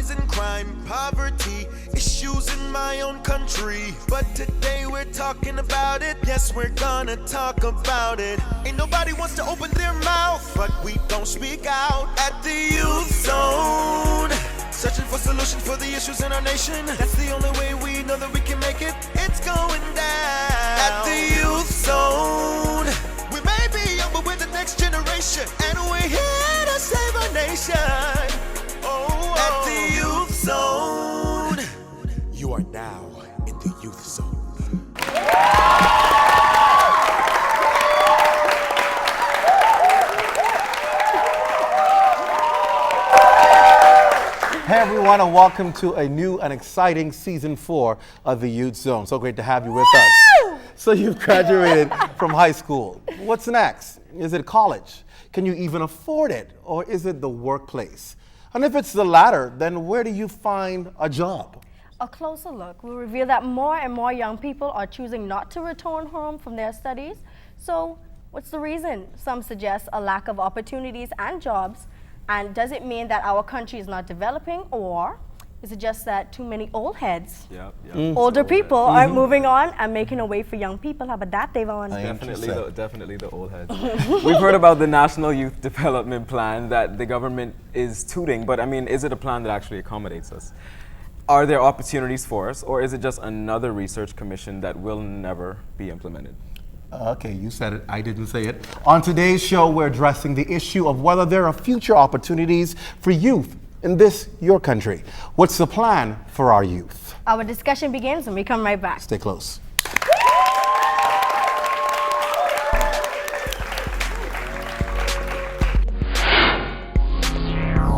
Rising crime, poverty, issues in my own country. But today we're talking about it. Yes, we're gonna talk about it. Ain't nobody wants to open their mouth, but we don't speak out at the Youth Zone. Searching for solutions for the issues in our nation. That's the only way we know that we can make it. It's going down at the Youth Zone. We may be young, but we're the next generation, and we're here to save our nation. Oh, at the Youth Zone. You are now in the Youth Zone. Hey everyone, and welcome to a new and exciting season 4 of the Youth Zone. So great to have you with us. So you've graduated from high school. What's next? Is it college? Can you even afford it? Or is it the workplace? And if it's the latter, then where do you find a job? A closer look will reveal that more and more young people are choosing not to return home from their studies. So what's the reason? Some suggest a lack of opportunities and jobs. And does it mean that our country is not developing, or is it just that too many old heads, older people are moving on and making a way for young people? How about that, Devon? Definitely the old heads. We've heard about the National Youth Development Plan that the government is tooting, but I mean, is it a plan that actually accommodates us? Are there opportunities for us, or is it just another research commission that will never be implemented? Okay, you said it, I didn't say it. On today's show, we're addressing the issue of whether there are future opportunities for youth in this, your country. What's the plan for our youth? Our discussion begins when we come right back. Stay close.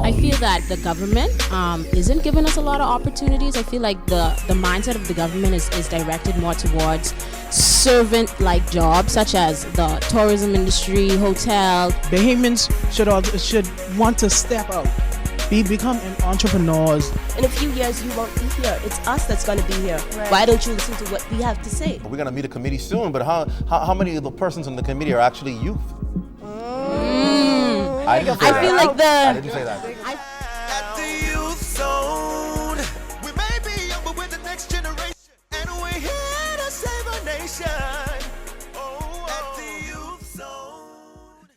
I feel that the government isn't giving us a lot of opportunities. I feel like the mindset of the government is directed more towards servant-like jobs, such as the tourism industry, hotel. Bahamians should want to step out, become entrepreneurs. In a few years, you won't be here. It's us that's going to be here. Right. Why don't you listen to what we have to say? We're going to meet a committee soon, but how many of the persons in the committee are actually youth? I didn't say that. I feel like I didn't say that. At the Youth Zone. We may be young, but we're the next generation, and we're here to save our nation. Oh, at the Youth Zone.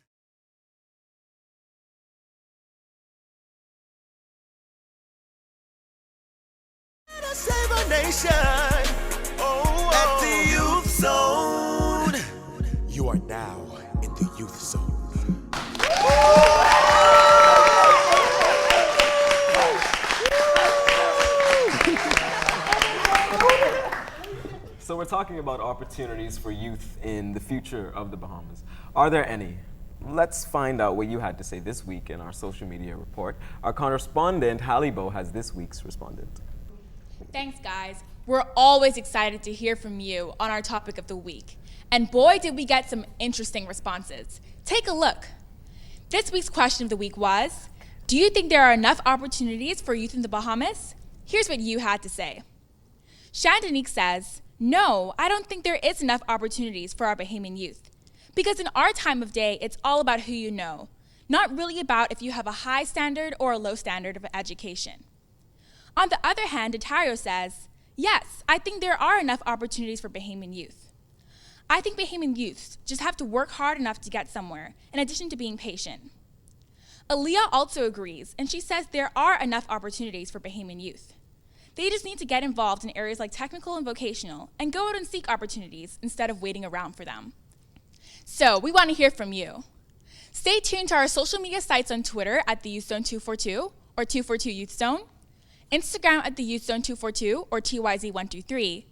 Here to save our nation. Oh, at the Youth Zone. You are now in the Youth Zone. So we're talking about opportunities for youth in the future of the Bahamas. Are there any? Let's find out what you had to say this week in our social media report. Our correspondent, Hallie Bo, has this week's respondent. Thanks, guys. We're always excited to hear from you on our topic of the week. And boy, did we get some interesting responses. Take a look. This week's question of the week was, do you think there are enough opportunities for youth in the Bahamas? Here's what you had to say. Chandanique says, no, I don't think there is enough opportunities for our Bahamian youth. Because in our time of day, it's all about who you know, not really about if you have a high standard or a low standard of education. On the other hand, Datario says, yes, I think there are enough opportunities for Bahamian youth. I think Bahamian youths just have to work hard enough to get somewhere, in addition to being patient. Aaliyah also agrees, and she says there are enough opportunities for Bahamian youth. They just need to get involved in areas like technical and vocational and go out and seek opportunities instead of waiting around for them. So we want to hear from you. Stay tuned to our social media sites on Twitter at the Youth Zone 242 or 242 Youth Zone, Instagram at the Youth Zone 242 or TYZ123,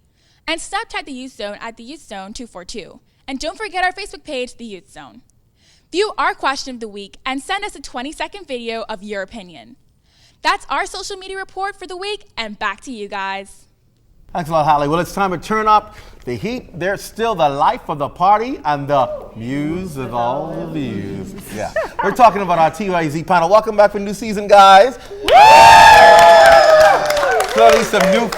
and Snapchat the Youth Zone at the Youth Zone 242. And don't forget our Facebook page, The Youth Zone. View our question of the week and send us a 20-second video of your opinion. That's our social media report for the week, and back to you guys. Thanks a lot, Hallie. Well, it's time to turn up the heat. There's still the life of the party and the muse of all the views. Yeah, we're talking about our TYZ panel. Welcome back for a new season, guys. Clearly some new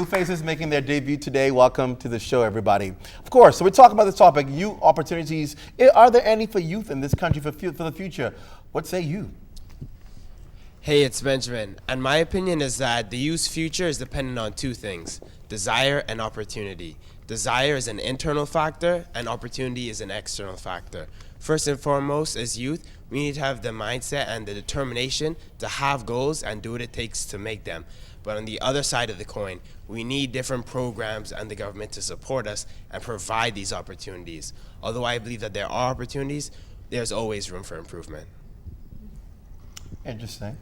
faces making their debut today. Welcome to the show, everybody. Of course, so we're talking about this topic, youth opportunities. Are there any for youth in this country for the future? What say you? Hey, it's Benjamin, and my opinion is that the youth's future is dependent on two things: desire and opportunity. Desire is an internal factor, and opportunity is an external factor. First and foremost, as youth, we need to have the mindset and the determination to have goals and do what it takes to make them. But on the other side of the coin, we need different programs and the government to support us and provide these opportunities. Although I believe that there are opportunities, there's always room for improvement. Interesting.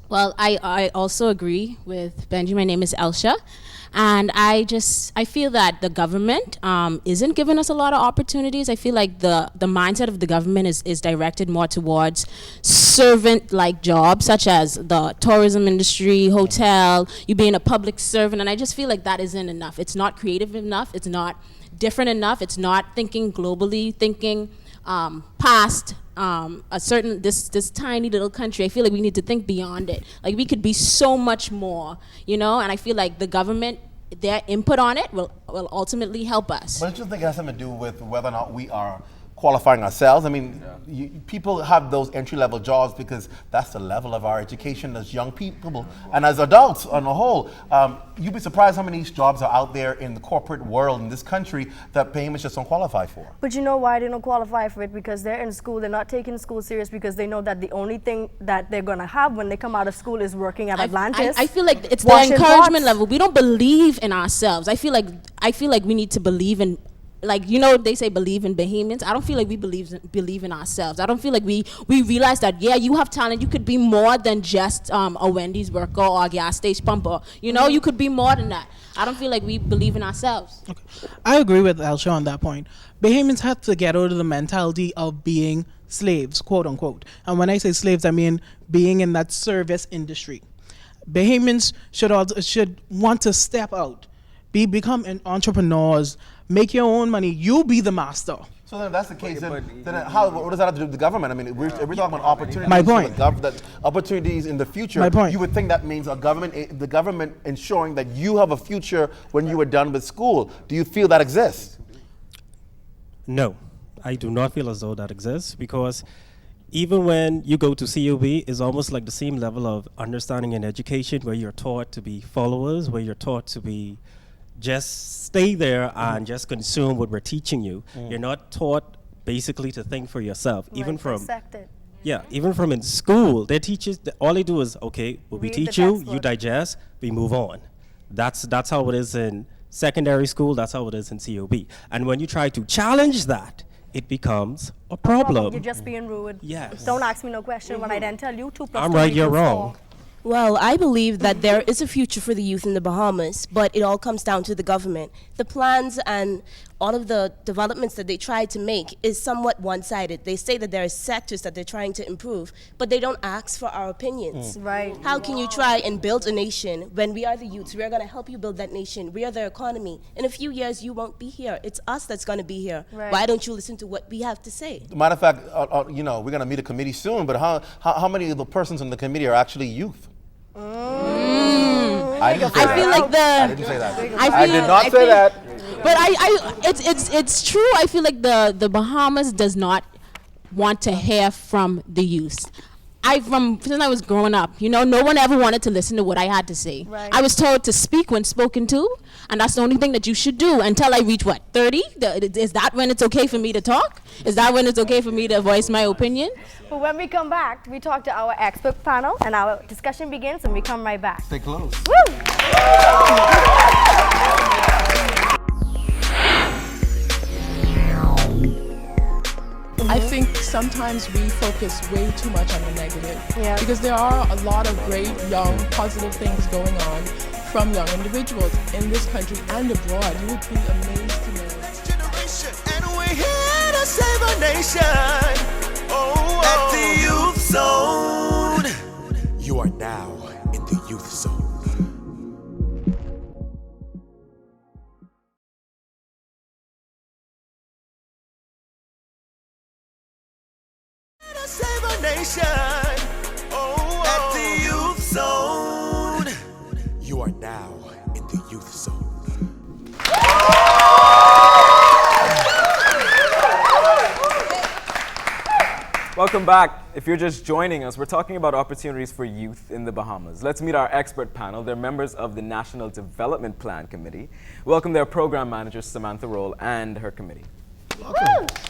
Well, I also agree with Benji. My name is Elsha. And I feel that the government isn't giving us a lot of opportunities. I feel like the mindset of the government is directed more towards servant-like jobs, such as the tourism industry, hotel, you being a public servant. And I just feel like that isn't enough. It's not creative enough. It's not different enough. It's not thinking globally, thinking past a certain this tiny little country. I feel like we need to think beyond it. Like we could be so much more, you know. And I feel like the government, their input on it will ultimately help us. But I just think it has something to do with whether or not we are qualifying ourselves. I mean, people have those entry-level jobs because that's the level of our education as young people and as adults on the whole. You'd be surprised how many jobs are out there in the corporate world in this country that Bahamians just don't qualify for. But you know why they don't qualify for it? Because they're in school, they're not taking school serious because they know that the only thing that they're going to have when they come out of school is working at Atlantis. I feel like it's the washing encouragement pots. level. We don't believe in ourselves. I feel like we need to believe in, like, you know, they say believe in Bahamians. I don't feel like we believe in ourselves. I don't feel like we realize that, yeah, you have talent. You could be more than just a Wendy's worker or a gas station pumper. You know, you could be more than that. I don't feel like we believe in ourselves. Okay. I agree with Elsha on that point. Bahamians have to get out of the mentality of being slaves, quote unquote. And when I say slaves, I mean being in that service industry. Bahamians should want to step out, become entrepreneurs, make your own money. You be the master. So then if that's the case, then what does that have to do with the government? I mean, we're talking about opportunities. My point. That opportunities in the future. My point. You would think that means the government ensuring that you have a future when you are done with school. Do you feel that exists? No, I do not feel as though that exists, because even when you go to CUB, it's almost like the same level of understanding and education where you're taught to be followers, where you're taught to be just stay there and just consume what we're teaching you. You're not taught basically to think for yourself. Even from in school, their teachers, all they do is, okay, well, we teach you, you digest, we move on. That's how it is in secondary school. That's how it is in COB. And when you try to challenge that, it becomes a problem. You're just being rude. Yes. Don't ask me no question when I then tell you 2 plus I'm 2 right, you're equals wrong. 4. Well, I believe that there is a future for the youth in the Bahamas, but it all comes down to the government. The plans and all of the developments that they try to make is somewhat one-sided. They say that there are sectors that they're trying to improve, but they don't ask for our opinions. Right. How can you try and build a nation when we are the youths? We are going to help you build that nation. We are the economy. In a few years, you won't be here. It's us that's going to be here. Right. Why don't you listen to what we have to say? Matter of fact, you know, we're going to meet a committee soon, but how many of the persons in the committee are actually youth? I didn't say that. I didn't say that. I did not say that. But it's true. I feel like the Bahamas does not want to hear from the youth. Since I was growing up, you know, no one ever wanted to listen to what I had to say. Right. I was told to speak when spoken to, and that's the only thing that you should do until I reach, 30? Is that when it's okay for me to talk? Is that when it's okay for me to voice my opinion? But when we come back, we talk to our expert panel, and our discussion begins, and we come right back. Stay close. Woo! I think sometimes we focus way too much on the negative. Yeah. Because there are a lot of great, young, positive things going on from young individuals in this country and abroad. You would be amazed to know. Generation, and we're here to save our nation. At the Youth Zone. You are now in the Youth Zone. Save our nation. At the Youth Zone. You are now in the Youth Zone. Welcome back. If you're just joining us, we're talking about opportunities for youth in the Bahamas. Let's meet our expert panel. They're members of the National Development Plan Committee. Welcome their program manager, Samantha Roll, and her committee.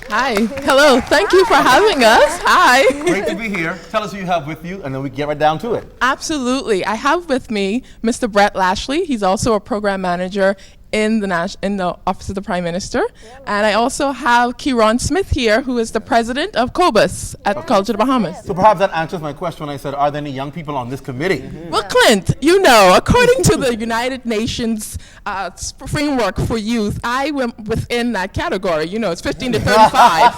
Hi. Hello. Thank you for having us. Hi. Great to be here. Tell us who you have with you, and then we get right down to it. Absolutely. I have with me Mr. Brett Lashley. He's also a program manager in the Office of the Prime Minister. And I also have Kieron Smith here, who is the president of COBUS at the College of the Bahamas. So perhaps that answers my question when I said, are there any young people on this committee? Well, Clint, you know, according to the United Nations framework for youth, I am within that category. You know, it's 15 to 35.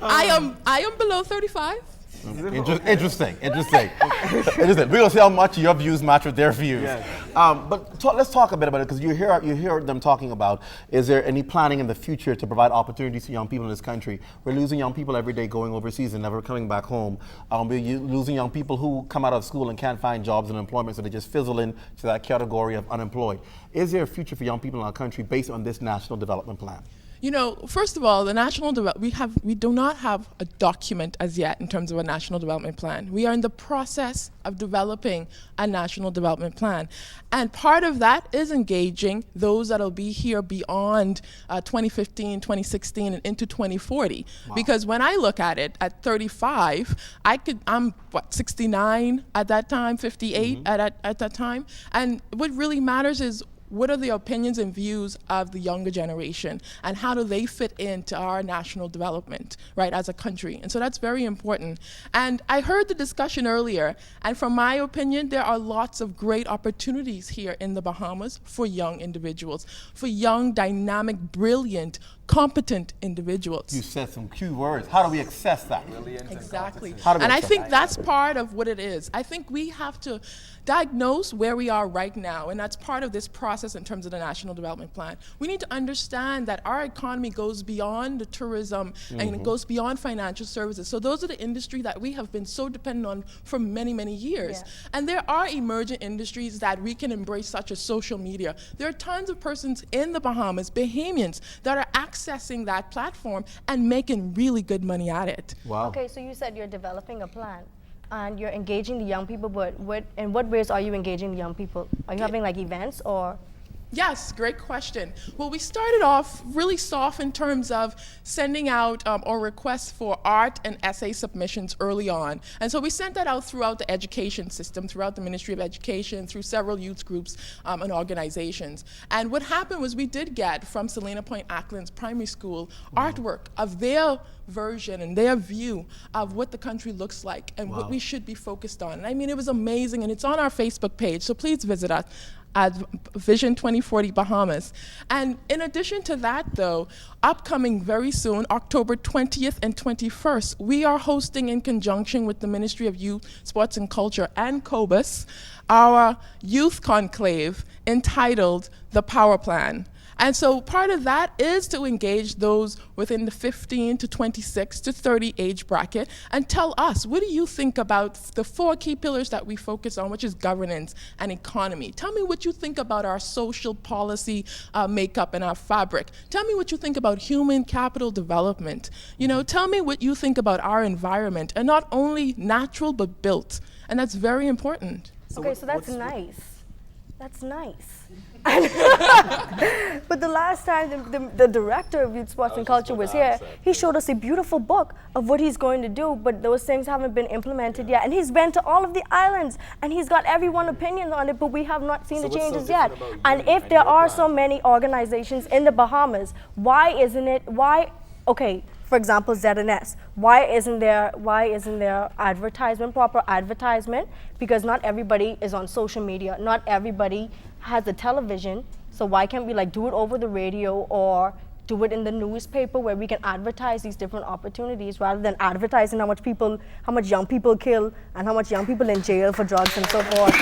I am below 35. Interesting. We're gonna see how much your views match with their views. Yes. But let's talk a bit about it, because you hear them talking about, is there any planning in the future to provide opportunities to young people in this country? We're losing young people every day going overseas and never coming back home. We're losing young people who come out of school and can't find jobs and employment, so they just fizzle into that category of unemployed. Is there a future for young people in our country based on this National Development Plan? You know, first of all, the we do not have a document as yet in terms of a national development plan. We are in the process of developing a national development plan. And part of that is engaging those that'll be here beyond 2015, 2016, and into 2040. Wow. Because when I look at it, at 35, I'm 69 at that time, 58 at that time. And what really matters is, what are the opinions and views of the younger generation, and how do they fit into our national development, right, as a country? And so that's very important. And I heard the discussion earlier, and from my opinion, there are lots of great opportunities here in the Bahamas for young individuals, for young, dynamic, brilliant, competent individuals. You said some key words. How do we access that? Exactly. And I think that's part of what it is. I think we have to diagnose where we are right now, and that's part of this process in terms of the National Development Plan. We need to understand that our economy goes beyond the tourism and it goes beyond financial services. So those are the industries that we have been so dependent on for many, many years. Yeah. And there are emergent industries that we can embrace, such as social media. There are tons of persons in the Bahamas, Bahamians, that are accessing that platform and making really good money at it. Wow. Okay, so you said you're developing a plan and you're engaging the young people, but in what ways are you engaging the young people? Are you having like events or? Yes, great question. Well, we started off really soft in terms of sending out or requests for art and essay submissions early on. And so we sent that out throughout the education system, throughout the Ministry of Education, through several youth groups and organizations. And what happened was we did get from Selena Point Acklands Primary School artwork of their version and their view of what the country looks like and what we should be focused on. And I mean, it was amazing, and it's on our Facebook page, so please visit us at Vision 2040 Bahamas. And in addition to that, though, upcoming very soon, October 20th and 21st, we are hosting, in conjunction with the Ministry of Youth, Sports and Culture and COBUS, our youth conclave entitled The Power Plan. And so part of that is to engage those within the 15 to 26 to 30 age bracket and tell us, what do you think about the 4 key pillars that we focus on, which is governance and economy? Tell me what you think about our social policy makeup and our fabric. Tell me what you think about human capital development. You know, tell me what you think about our environment, and not only natural but built. And that's very important. Okay, so that's nice. That's nice. But the last time the director of Youth, Sports and Culture was here, he showed us a beautiful book of what he's going to do, but those things haven't been implemented yet. And he's been to all of the islands, and he's got everyone's opinion on it, but we have not seen the changes yet. And if there are so many organizations in the Bahamas, why isn't it, okay, for example, ZNS, why isn't there advertisement, proper advertisement? Because not everybody is on social media, not everybody has a television, so why can't we like do it over the radio or do it in the newspaper where we can advertise these different opportunities rather than advertising how much young people kill and how much young people in jail for drugs and so forth?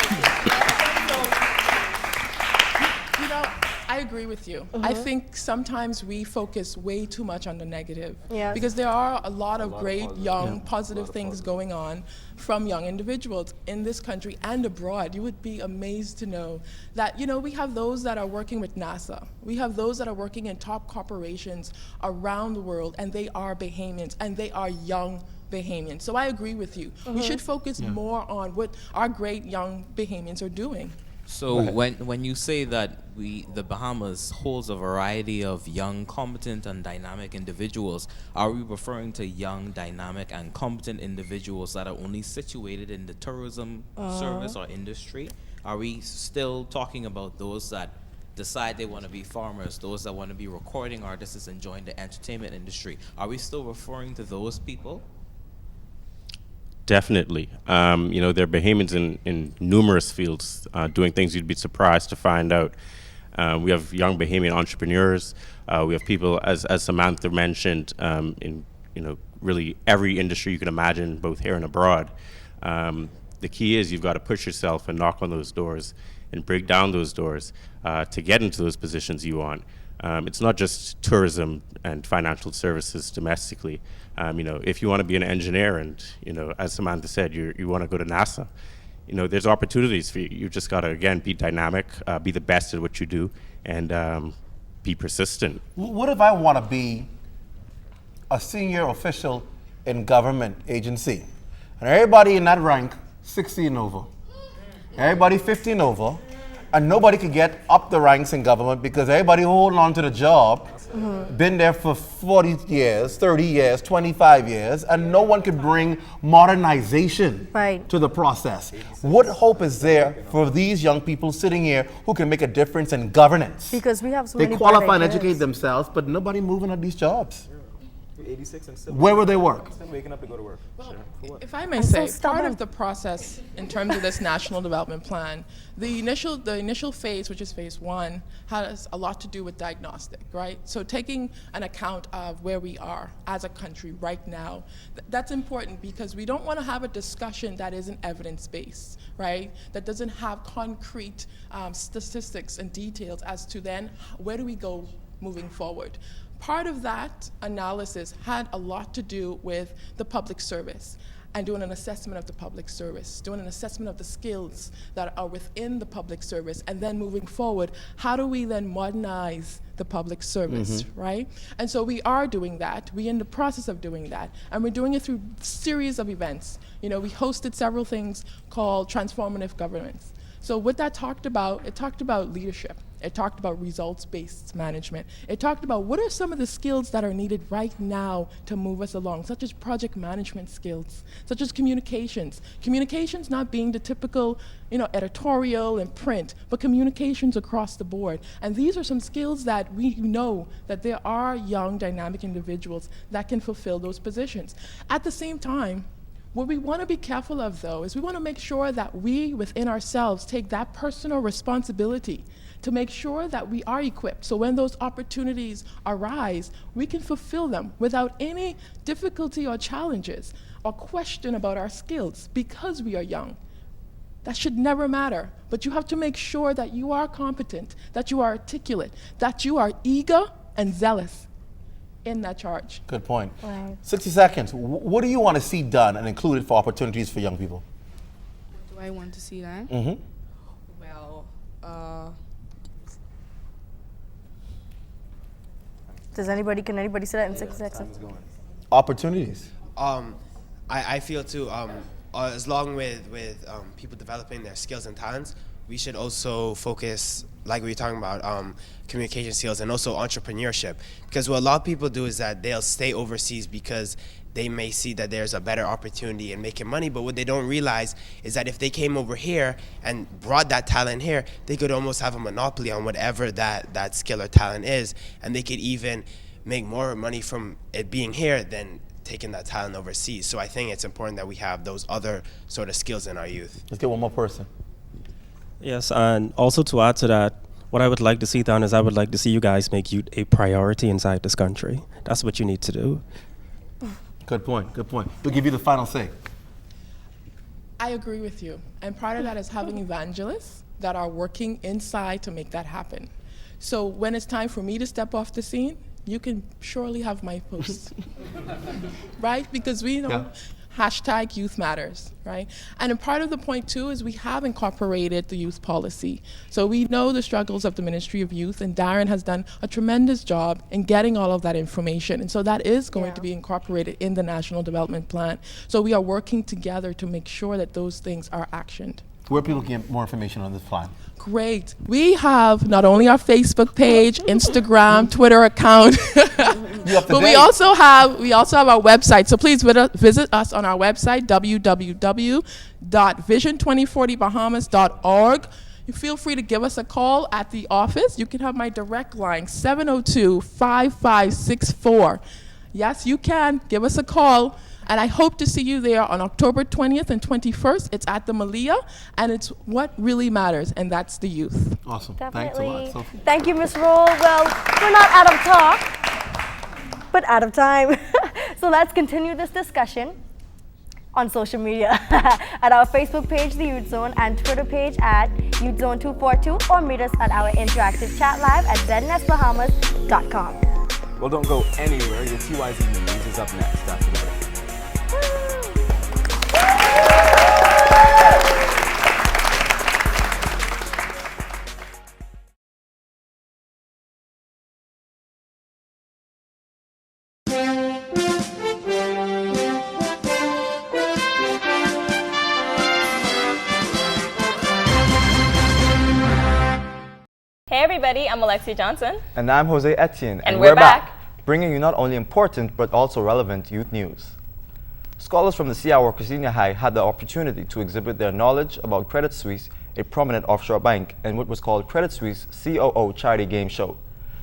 You know, I agree with you. I think sometimes we focus way too much on the negative. Yes. Because there are a lot of great, young, positive things going on from young individuals in this country and abroad. You would be amazed to know that, we have those that are working with NASA. We have those that are working in top corporations around the world, and they are Bahamians, and they are young Bahamians. So I agree with you. We should focus more on what our great young Bahamians are doing. So when you say that the Bahamas holds a variety of young, competent, and dynamic individuals, are we referring to young, dynamic, and competent individuals that are only situated in the tourism service or industry? Are we still talking about those that decide they want to be farmers, those that want to be recording artists and join the entertainment industry? Are we still referring to those people? Definitely. There are Bahamians in numerous fields doing things you'd be surprised to find out. We have young Bahamian entrepreneurs. We have people, as Samantha mentioned, in really every industry you can imagine, both here and abroad. The key is you've got to push yourself and knock on those doors and break down those doors to get into those positions you want. It's not just tourism and financial services domestically. If you want to be an engineer and, as Samantha said, you want to go to NASA, there's opportunities for you. You just got to, again, be dynamic, be the best at what you do, and be persistent. What if I want to be a senior official in government agency, and everybody in that rank 60 and over, everybody 50 and over, and nobody could get up the ranks in government because everybody holding on to the job, been there for 40 years, 30 years, 25 years, and no one could bring modernization to the process. What hope is there for these young people sitting here who can make a difference in governance? Because we have so They many qualify and bright educate ideas. themselves, but nobody moving at these jobs. 86 and still Where will they work? Still waking up to go to work. Sure. For what? If I may I'm so say, part stubborn. of the process in terms of this national development plan, the initial phase, which is phase 1, has a lot to do with diagnostic, right? So taking an account of where we are as a country right now, that's important because we don't want to have a discussion that isn't evidence-based, right? That doesn't have concrete statistics and details as to then where do we go moving forward. Part of that analysis had a lot to do with the public service and doing an assessment of the public service, doing an assessment of the skills that are within the public service, and then moving forward, how do we then modernize the public service, right? And so we are doing that. We're in the process of doing that, and we're doing it through a series of events. We hosted several things called transformative governance. So what that talked about, it talked about leadership. It talked about results-based management. It talked about what are some of the skills that are needed right now to move us along, such as project management skills, such as communications. Communications not being the typical, editorial and print, but communications across the board. And these are some skills that we know that there are young, dynamic individuals that can fulfill those positions. At the same time, what we want to be careful of, though, is we want to make sure that we, within ourselves, take that personal responsibility to make sure that we are equipped. So when those opportunities arise, we can fulfill them without any difficulty or challenges or question about our skills because we are young. That should never matter. But you have to make sure that you are competent, that you are articulate, that you are eager and zealous in that charge. Good point. Right. 60 seconds. What do you want to see done and included for opportunities for young people? What do I want to see then? Well, Can anybody say that in 60 seconds? Opportunities. I feel too, as long with people developing their skills and talents, we should also focus, like we were talking about, communication skills and also entrepreneurship. Because what a lot of people do is that they'll stay overseas because they may see that there's a better opportunity in making money, but what they don't realize is that if they came over here and brought that talent here, they could almost have a monopoly on whatever that skill or talent is, and they could even make more money from it being here than taking that talent overseas. So I think it's important that we have those other sort of skills in our youth. Let's get one more person. Yes, and also to add to that, what I would like to see done is I would like to see you guys make youth a priority inside this country. That's what you need to do. Good point. Good point. We'll give you the final say. I agree with you. And part of that is having evangelists that are working inside to make that happen. So when it's time for me to step off the scene, you can surely have my post. Right? Because we know hashtag youth matters, right? And a part of the point too is we have incorporated the youth policy. So we know the struggles of the Ministry of Youth, and Darren has done a tremendous job in getting all of that information. And so that is going to be incorporated in the National Development Plan. So we are working together to make sure that those things are actioned. Where people can get more information on this plan? Great. We have not only our Facebook page, Instagram, Twitter account, but we also have our website. So please visit us on our website, www.vision2040bahamas.org. You feel free to give us a call at the office. You can have my direct line, 702-5564. Yes, you can. Give us a call. And I hope to see you there on October 20th and 21st. It's at the Malia, and it's what really matters, and that's the youth. Awesome. Definitely. Thanks a lot, Sophie. Thank you, Ms. Roll. Well, we're not out of talk, but out of time. So let's continue this discussion on social media at our Facebook page, The Youth Zone, and Twitter page at YouthZone242, or meet us at our interactive chat live at znsbahamas.com. Well, don't go anywhere. Your TYZ News is up next after the break. Hey everybody, I'm Alexia Johnson. And I'm Jose Etienne. And we're back, bringing you not only important but also relevant youth news. Scholars from the C.R. Walker Senior High had the opportunity to exhibit their knowledge about Credit Suisse, a prominent offshore bank, and what was called Credit Suisse COO Charity Game Show.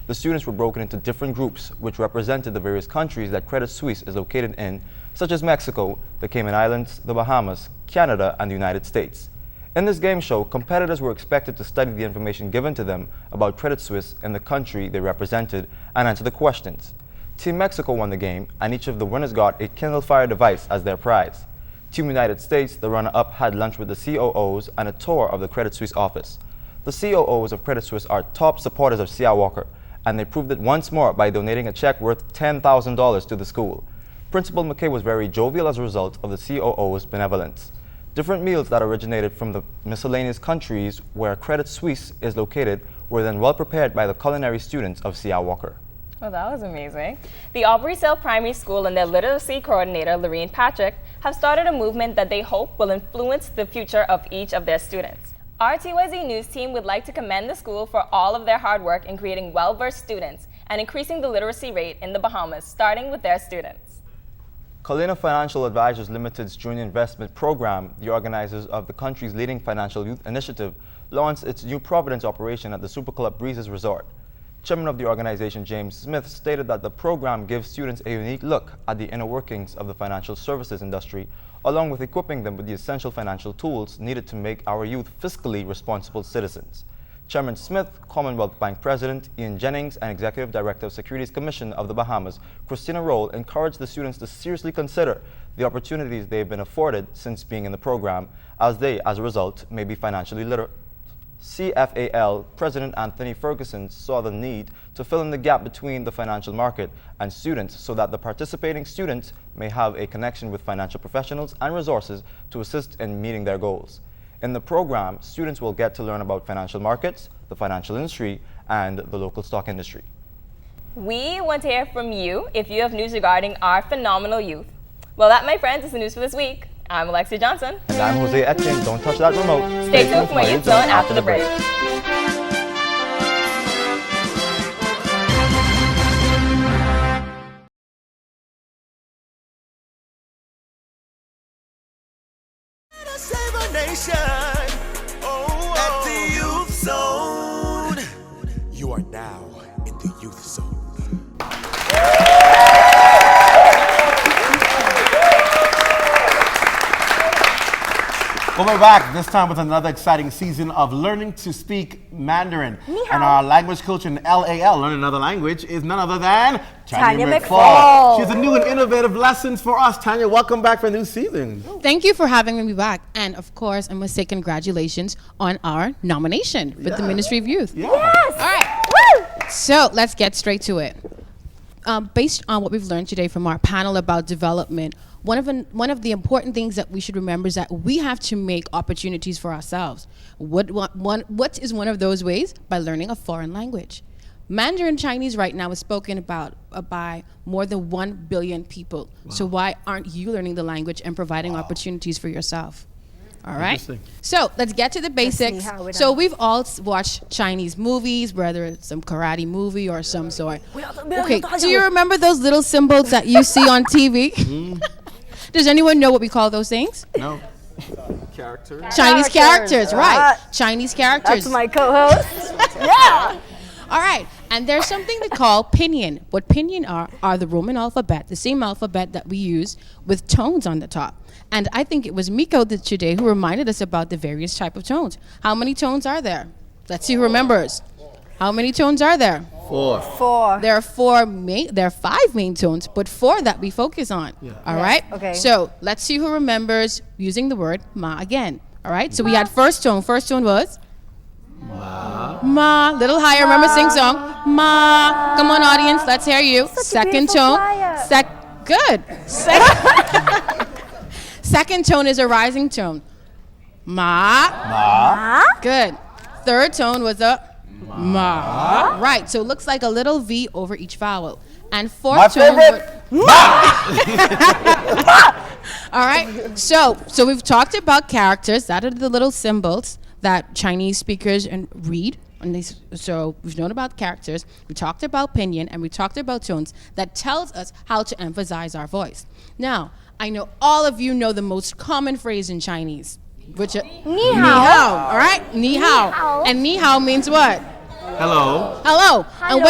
The students were broken into different groups, which represented the various countries that Credit Suisse is located in, such as Mexico, the Cayman Islands, the Bahamas, Canada, and the United States. In this game show, competitors were expected to study the information given to them about Credit Suisse and the country they represented and answer the questions. Team Mexico won the game, and each of the winners got a Kindle Fire device as their prize. Team United States, the runner-up, had lunch with the COOs and a tour of the Credit Suisse office. The COOs of Credit Suisse are top supporters of C.R. Walker, and they proved it once more by donating a check worth $10,000 to the school. Principal McKay was very jovial as a result of the COO's benevolence. Different meals that originated from the miscellaneous countries where Credit Suisse is located were then well prepared by the culinary students of C.R. Walker. Well, that was amazing. The Aubrey Sale Primary School and their literacy coordinator, Lorraine Patrick, have started a movement that they hope will influence the future of each of their students. Our TYZ News team would like to commend the school for all of their hard work in creating well-versed students and increasing the literacy rate in the Bahamas, starting with their students. Colina Financial Advisors Limited's Junior Investment Program, the organizers of the country's leading financial youth initiative, launched its New Providence operation at the Super Club Breezes Resort. Chairman of the organization, James Smith, stated that the program gives students a unique look at the inner workings of the financial services industry, along with equipping them with the essential financial tools needed to make our youth fiscally responsible citizens. Chairman Smith, Commonwealth Bank President Ian Jennings, and Executive Director of Securities Commission of the Bahamas, Christina Roll, encouraged the students to seriously consider the opportunities they have been afforded since being in the program, as they, as a result, may be financially literate. CFAL President Anthony Ferguson saw the need to fill in the gap between the financial market and students so that the participating students may have a connection with financial professionals and resources to assist in meeting their goals. In the program, students will get to learn about financial markets, the financial industry, and the local stock industry. We want to hear from you if you have news regarding our phenomenal youth. Well, that, my friends, is the news for this week. I'm Alexia Johnson. And I'm Jose Etienne. Don't touch that remote. Stay tuned for my Youth Zone after the break. Save our nation. At the Youth Zone. You are now in the Youth Zone. Well, we're back, this time with another exciting season of learning to speak Mandarin. And our language coach in LAL, Learn Another Language, is none other than Tanya McFall. She has a new and innovative lessons for us. Tanya, welcome back for a new season. Thank you for having me back. And of course, I must say congratulations on our nomination with the Ministry of Youth. Yes! All right. So let's get straight to it. Based on what we've learned today from our panel about development, one of the important things that we should remember is that we have to make opportunities for ourselves. What is one of those ways? By learning a foreign language. Mandarin Chinese right now is spoken about by more than 1 billion people. Wow. So why aren't you learning the language and providing opportunities for yourself? All right. So let's get to the basics. So we've all watched Chinese movies, whether it's some karate movie or some sort. Okay. Do you remember those little symbols that you see on TV? Does anyone know what we call those things? No. Characters. Chinese characters, right? Chinese characters. That's my co-host. Yeah. All right, and there's something they call pinyin. What pinyin are the Roman alphabet, the same alphabet that we use with tones on the top. And I think it was Miko today who reminded us about the various type of tones. How many tones are there? Let's see who remembers. How many tones are there? 4. There are 5 main tones, but 4 that we focus on. Yeah. All right? Okay. So let's see who remembers using the word ma again. All right, so we had first tone. First tone was? Ma. Ma. Little higher. Remember, sing song. Ma. Come on, audience. Let's hear you. Second tone. Good. Second tone is a rising tone. Ma. Ma. Good. Third tone was a ma. Right. So it looks like a little V over each vowel. And fourth tone. All right. So we've talked about characters. That are the little symbols that Chinese speakers read. So we've known about characters, we talked about pinyin, and we talked about tones that tells us how to emphasize our voice. Now, I know all of you know the most common phrase in Chinese, which is ni hao. All right, ni hao. And ni hao means what? Hello. Hello. And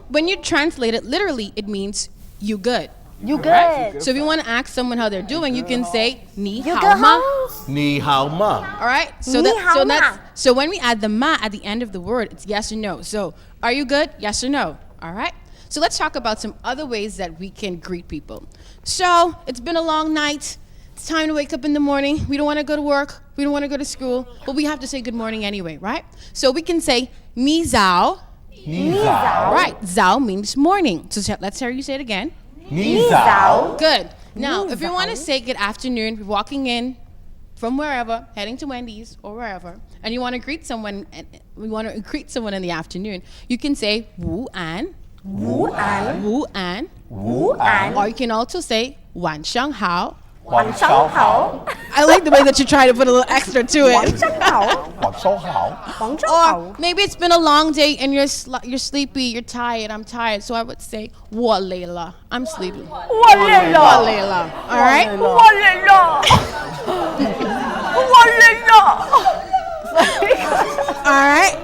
when you translate it literally, it means you good. You good. Right? So if you want to ask someone how they're doing, you can say ni hao ma. Ni hao ma. All right. So when we add the ma at the end of the word, it's yes or no. So are you good? Yes or no. All right. So let's talk about some other ways that we can greet people. So it's been a long night. It's time to wake up in the morning. We don't want to go to work. We don't want to go to school, but we have to say good morning anyway, right? So we can say ni zao. Ni zao. Right. Zao means morning. So let's hear you say it again. Ni zao. Good. Now, if you want to say good afternoon, you're walking in from wherever, heading to Wendy's or wherever, and you want to greet someone, in the afternoon, you can say wu an. Wu an. Wu an. Wu an. Or you can also say wan shang hao. Wan shang hao. I like the way that you try to put a little extra to it. Wan shang hao. Wan shang hao. Wan shang hao. Or maybe it's been a long day and you're sleepy, you're tired, I'm tired, so I would say wa lei la. I'm sleepy. Wa lei la. Wa lei la. All right? Wa lei la. Wa lei la. All right?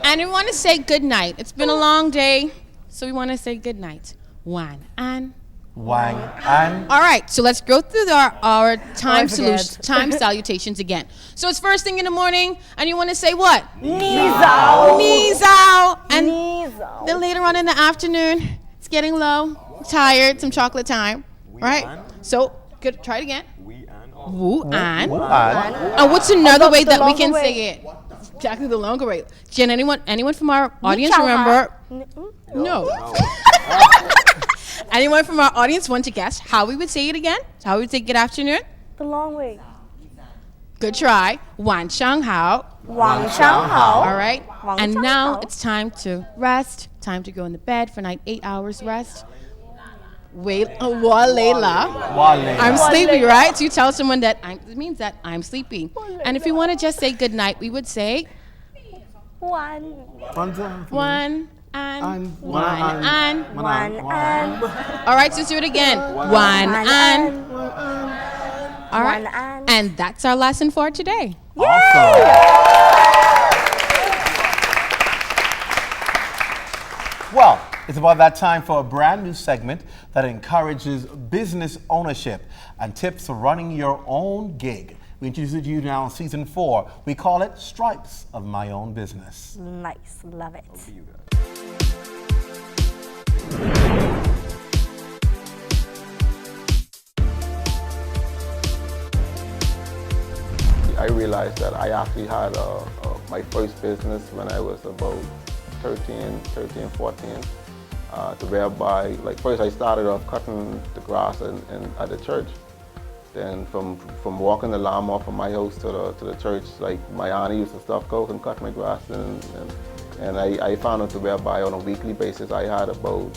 And we want to say good night. It's been a long day, so we want to say good night. Wan an. Wang an. All right, so let's go through our time salutations again. So it's first thing in the morning, and you want to say what? Ni zao. Ni zao. And Ni zao. then later on in the afternoon, it's getting low, tired, some chocolate time, right? So good. Try it again. Wu an. Wu an. And what's another way that we can say it? Exactly, the longer way. Jen, anyone from our audience remember? No. Anyone from our audience want to guess how we would say it again? How we would say good afternoon? The long way. Good try. Wan shang hao. Wan shang hao. All right. Wan And shang now hao. it's time to rest. Time to go in the bed for 8 hours rest. Wa lei la. I'm sleepy, right? So you tell someone that it means that I'm sleepy. And if you want to just say good night, we would say One and. an. All right, so let's do it again. One and. All right. And that's our lesson for today. Awesome. Well, it's about that time for a brand new segment that encourages business ownership and tips for running your own gig. We introduce it to you now in season 4. We call it Stripes of My Own Business. Nice, love it. I realized that I actually had my first business when I was about 13, 14, to whereby, like first I started off cutting the grass at the church. Then from walking the lawnmower from my house to the church, like my auntie used to stop coke and cut my grass, and I found out to whereby on a weekly basis I had about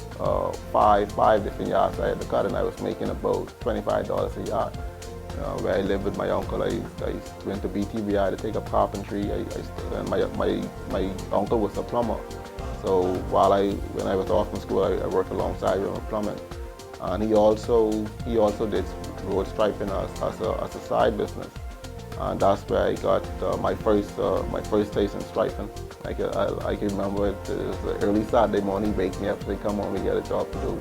five different yards I had to cut, and I was making about $25 a yard. Where I lived with my uncle, I went to BTVI to take up carpentry. And my uncle was a plumber, so when I was off from school, I worked alongside him with plumbing. And he also did road striping as a side business, and that's where I got my first taste in striping. I can remember it was an early Saturday morning. He waked me up, say, "Come on, we got a job to do."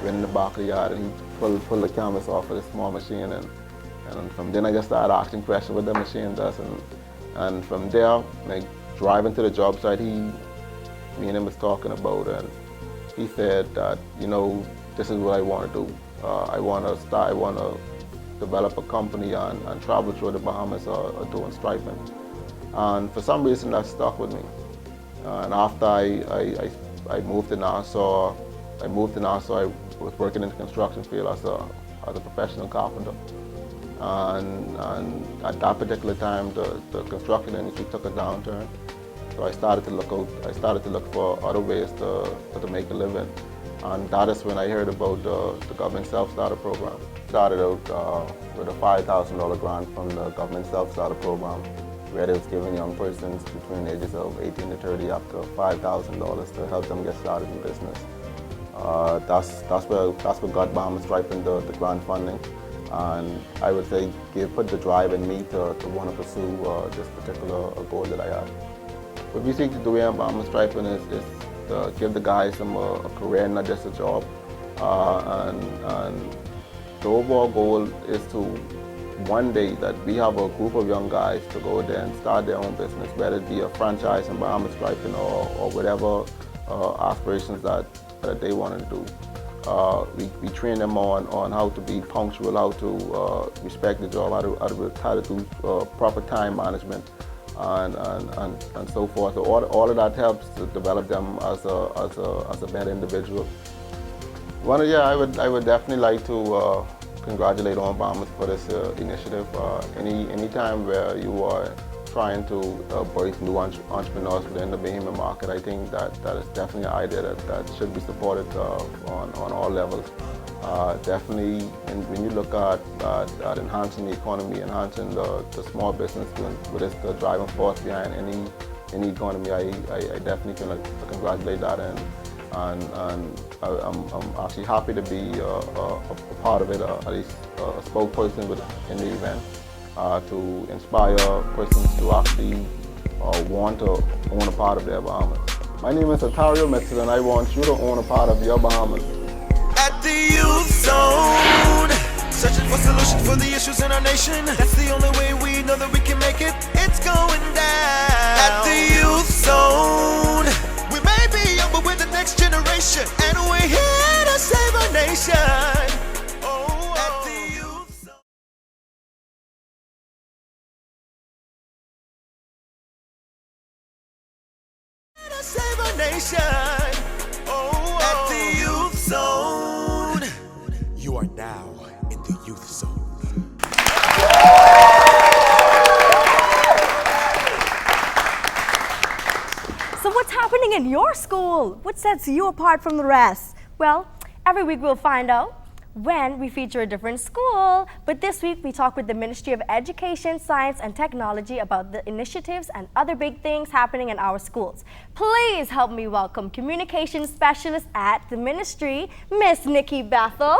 Went in the back of the yard, and he pulled the canvas off of the small machine, and from then I just started asking questions what the machine does, and from there, like driving to the job site, me and him was talking about, and he said that, this is what I want to do. I want to develop a company and travel through the Bahamas doing striping. And for some reason that stuck with me. And after I moved to Nassau, I was working in the construction field as a professional carpenter. And at that particular time, the construction industry took a downturn. So I started to look for other ways to make a living. And that is when I heard about the government self-starter program. Started out with a $5,000 grant from the government self-starter program, where they was giving young persons between the ages of 18 to 30 up to $5,000 to help them get started in business. That's what got Bahamas Striping the grant funding. And I would say put the drive in me to want to pursue this particular goal that I have. What we seek to do here in Bahamas Striping is to give the guys a career, not just a job. And the overall goal is to one day that we have a group of young guys to go there and start their own business, whether it be a franchise in Bahamas Striping or whatever aspirations that they want to do. We train them on how to be punctual, how to respect the job, how to do proper time management, and so forth. So all of that helps to develop them as a better individual. I would definitely like to congratulate On Bahamas for this initiative. Any time where you are trying to birth new entrepreneurs within the Bahamian market, I think that is definitely an idea that should be supported on all levels. Definitely, when you look at enhancing the economy, enhancing the small business, which is the driving force behind any economy, I definitely can congratulate that, and I'm actually happy to be a part of it, at least a spokesperson in the event. To inspire persons to actually want to own a part of their Bahamas. My name is Atario Mitchell, and I want you to own a part of your Bahamas. At the Youth Zone, searching for solutions for the issues in our nation. That's the only way we know that we can make it. It's going down. At the Youth Zone, we may be young, but we're the next generation, and we're here to save our nation. Save our nation. At the Youth Zone. You are now in the Youth Zone. So what's happening in your school? What sets you apart from the rest? Well, every week we'll find out when we feature a different school. But this week we talk with the Ministry of Education, Science and Technology about the initiatives and other big things happening in our schools. Please help me welcome Communications Specialist at the Ministry, Miss Nikki Bethel.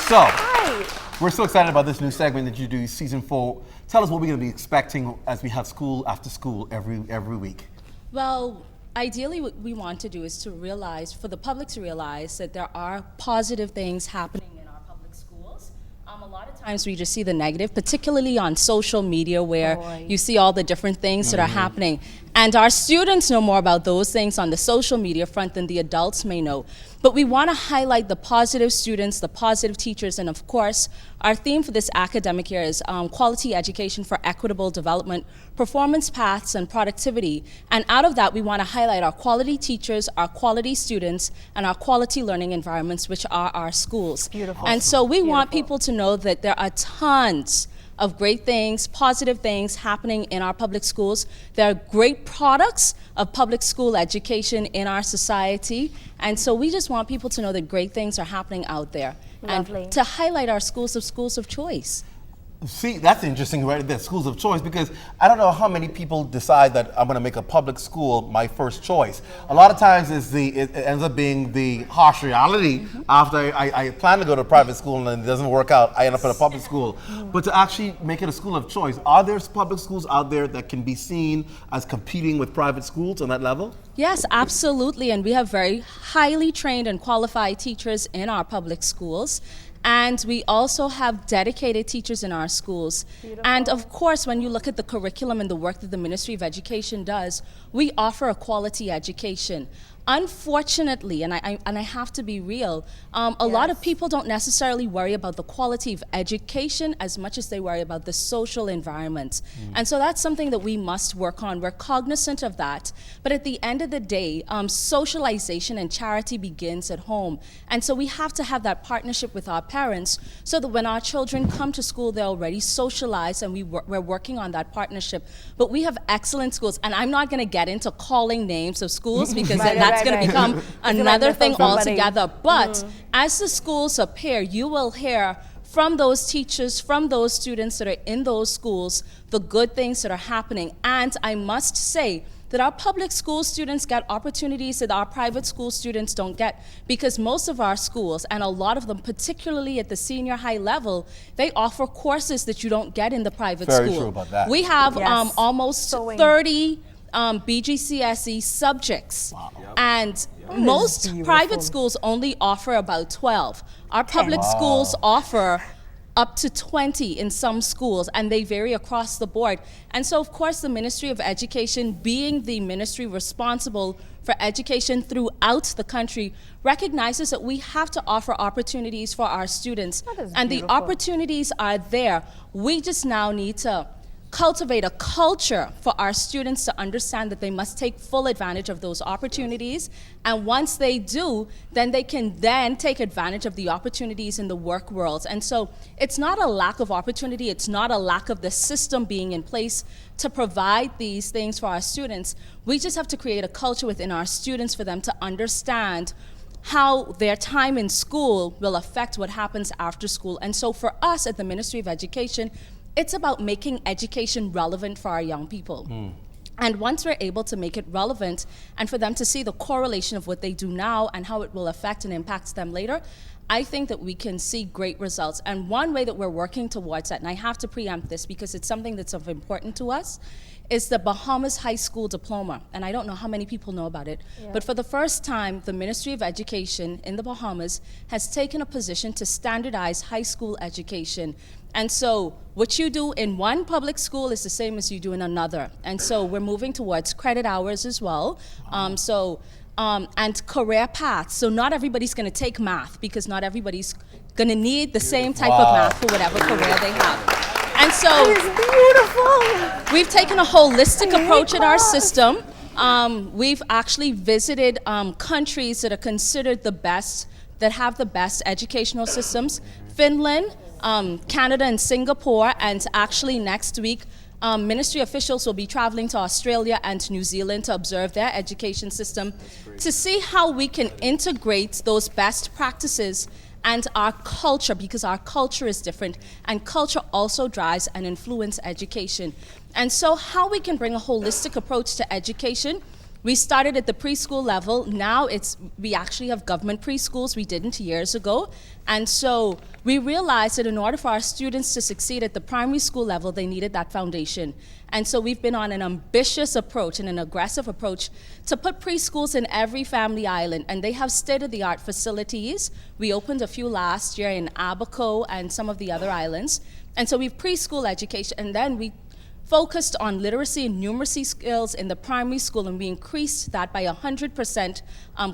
So, we're so excited about this new segment that you do, Season 4. Tell us what we're going to be expecting as we have school after school every week. Well, ideally, what we want to do is to realize, for the public to realize, that there are positive things happening in our public schools. A lot of times we just see the negative, particularly on social media, where you see all the different things that are happening. And our students know more about those things on the social media front than the adults may know. But we want to highlight the positive students, the positive teachers, and of course, our theme for this academic year is quality education for equitable development, performance paths, and productivity. And out of that, we want to highlight our quality teachers, our quality students, and our quality learning environments, which are our schools. Beautiful. And so we want people to know that there are tons of great things, positive things happening in our public schools. There are great products of public school education in our society. And so we just want people to know that great things are happening out there. Lovely. And to highlight our schools of choice. See, that's interesting right there, schools of choice, because I don't know how many people decide that I'm going to make a public school my first choice. A lot of times it ends up being the harsh reality after I plan to go to a private school and it doesn't work out, I end up at a public school. But to actually make it a school of choice, are there public schools out there that can be seen as competing with private schools on that level? Yes, absolutely. And we have very highly trained and qualified teachers in our public schools. And we also have dedicated teachers in our schools. And of course, when you look at the curriculum and the work that the Ministry of Education does, we offer a quality education. Unfortunately, and I have to be real, a lot of people don't necessarily worry about the quality of education as much as they worry about the social environment. And so that's something that we must work on. We're cognizant of that. But at the end of the day, socialization and charity begins at home. And so we have to have that partnership with our parents so that when our children come to school, they're already socialized, and we're working on that partnership. But we have excellent schools. And I'm not going to get into calling names of schools because then that's going to become another thing altogether. But as the schools appear, you will hear from those teachers, from those students that are in those schools, the good things that are happening. And I must say that our public school students get opportunities that our private school students don't get, because most of our schools, and a lot of them, particularly at the senior high level, they offer courses that you don't get in the private school. Very true about that. We have almost 30 BGCSE subjects, and most private schools only offer about 12. Our public schools offer up to 20 in some schools, and they vary across the board. And so, of course, the Ministry of Education, being the ministry responsible for education throughout the country, recognizes that we have to offer opportunities for our students. And the opportunities are there. We just now need to cultivate a culture for our students to understand that they must take full advantage of those opportunities. And once they do, then they can then take advantage of the opportunities in the work world. And so it's not a lack of opportunity, it's not a lack of the system being in place to provide these things for our students. We just have to create a culture within our students for them to understand how their time in school will affect what happens after school. And so for us at the Ministry of Education, it's about making education relevant for our young people. And once we're able to make it relevant and for them to see the correlation of what they do now and how it will affect and impact them later, I think that we can see great results. And one way that we're working towards that, and I have to preempt this because it's something that's of importance to us, is the Bahamas High School Diploma. And I don't know how many people know about it, but for the first time, the Ministry of Education in the Bahamas has taken a position to standardize high school education. And so what you do in one public school is the same as you do in another. And so we're moving towards credit hours as well. And career paths. So not everybody's going to take math, because not everybody's going to need the same type of math for whatever career they have. And so we've taken a holistic approach in our system. We've actually visited countries that are considered the best, that have the best educational systems. Finland, Canada, and Singapore. And actually next week, ministry officials will be traveling to Australia and New Zealand to observe their education system to see how we can integrate those best practices and our culture, because our culture is different, and culture also drives and influences education. And so how we can bring a holistic approach to education. We started at the preschool level. Now we actually have government preschools. We didn't years ago. And so we realized that in order for our students to succeed at the primary school level, they needed that foundation. And so we've been on an ambitious approach and an aggressive approach to put preschools in every family island. And they have state-of-the-art facilities. We opened a few last year in Abaco and some of the other islands. And so we've preschool education, and then we focused on literacy and numeracy skills in the primary school, and we increased that by 100%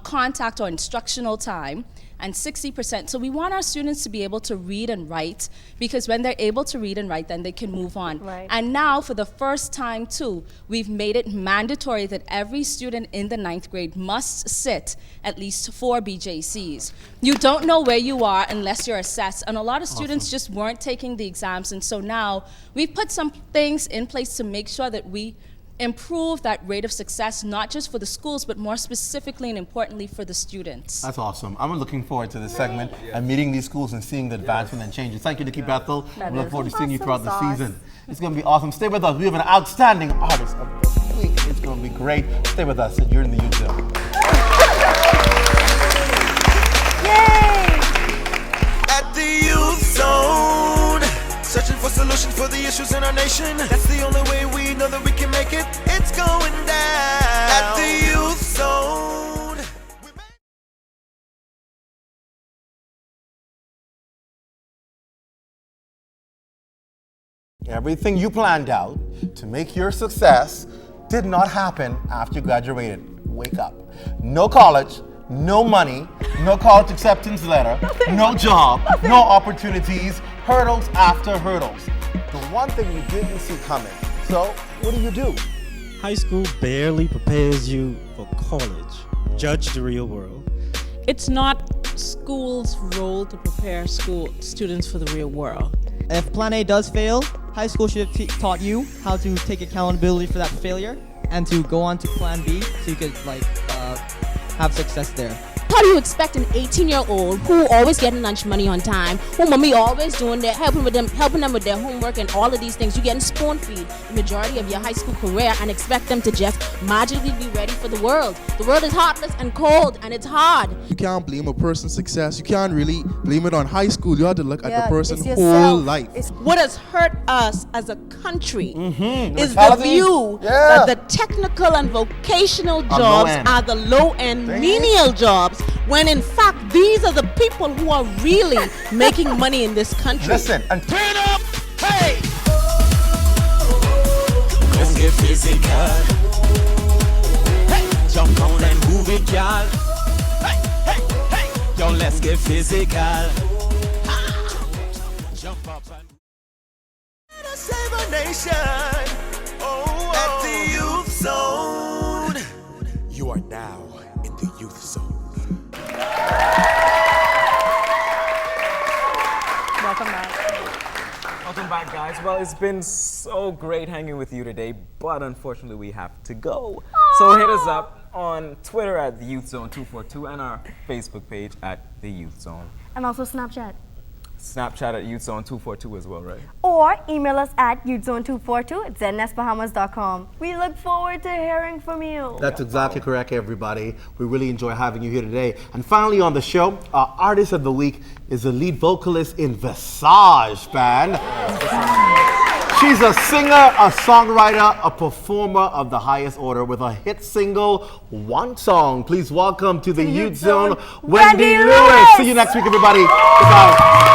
contact or instructional time, and 60%. So we want our students to be able to read and write, because when they're able to read and write, then they can move on. Right. And now, for the first time too, we've made it mandatory that every student in the 9th grade must sit at least 4 BJCs. You don't know where you are unless you're assessed, and a lot of students just weren't taking the exams, and so now we've put some things in place to make sure that we improve that rate of success, not just for the schools, but more specifically and importantly for the students. That's awesome. I'm looking forward to this segment and meeting these schools and seeing the advancement and changes. Thank you, Nikki Bethel. We look forward to seeing you throughout the season. It's going to be awesome. Stay with us. We have an outstanding artist of the week. It's going to be great. Stay with us. You're in the Youth Zone. At the Youth Zone, searching for solutions for the issues in our nation. That's the only way we know that we can make it. It's going down at the Youth Zone. Everything you planned out to make your success did not happen after you graduated. Wake up. No college, no money, no college acceptance letter, no job, no opportunities, hurdles after hurdles. The one thing you didn't see coming. So, what do? High school barely prepares you for college. Judge the real world. It's not school's role to prepare students for the real world. If Plan A does fail, high school should have taught you how to take accountability for that failure and to go on to Plan B so you could have success there. How do you expect an 18-year-old who always getting lunch money on time, who mommy always doing their helping them with their homework and all of these things, you getting spoon feed the majority of your high school career and expect them to just magically be ready for the world? The world is heartless and cold and it's hard. You can't blame a person's success. You can't really blame it on high school. You have to look at the person's it's whole yourself. life. What has hurt us as a country is the Mentality. view Yeah. that the technical and vocational Are low jobs end. are the low-end menial jobs, when in fact these are the people who are really making money in this country. Listen, and turn up, hey! Let's get physical. Hey, jump on and move it, y'all. Hey, hey, hey, yo, let's get physical. Jump up and let us save our nation. Oh, at the Youth Zone. You are now in the Youth Zone. Welcome back. Welcome back, guys. Well, it's been so great hanging with you today, but unfortunately we have to go. So hit us up on Twitter at the Youth Zone 242 and our Facebook page at the Youth Zone. And also Snapchat. Snapchat at Youth Zone 242 as well, right? Or email us at youthzone242 at znsbahamas.com. We look forward to hearing from you. That's exactly correct, everybody. We really enjoy having you here today. And finally on the show, our artist of the week is the lead vocalist in Visage Band. She's a singer, a songwriter, a performer of the highest order with a hit single, One Song. Please welcome to the Youth Zone, Wendy Lewis. See you next week, everybody. Goodbye.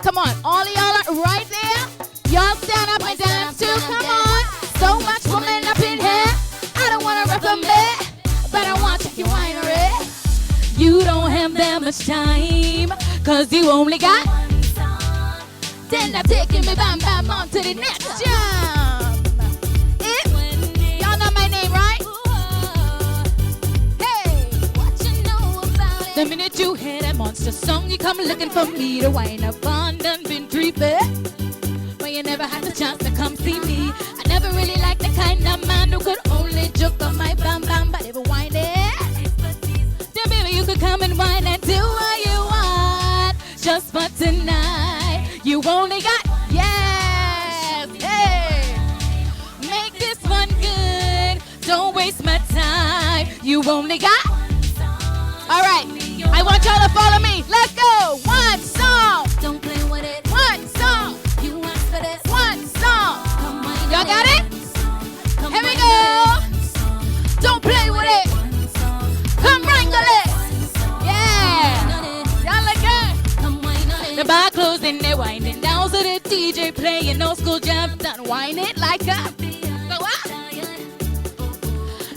Come on, all of y'all are right there. Y'all stand up and dance too. Come on. So much woman up in here. I don't want to recommend, but I want to take your winery. You don't have that much time, cause you only got one song. Then I'm taking me bam bam on to the next job. Y'all know my name, right? Hey, what you know about it? The minute you hear that monster song, you come looking for me to wind up on. Done been creepy, but you never had the chance to come see me. I never really liked the kind of man who could only joke on my bam bam, but ever wind it. Then baby, you could come and whine and do what you want. Just for tonight, you only got yes. Hey, make this one good. Don't waste my time. You only got. All right, I want y'all to follow me. Let's go. One song. Don't play with it. One song. You asked for this. One song. Y'all got it? Here we go. Don't play with it. Come wrangle it. Yeah. Y'all look good. The bar closed. in there winding down to the DJ playing old school jams. Done whine it like a go up.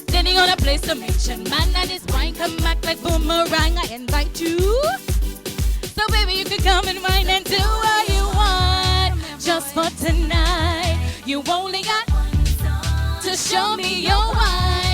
Then he gonna play some ancient man and his brain come back like boomerang. I invite you, so baby you can come and whine and do what you want. Just for tonight, you only got to show me your wine.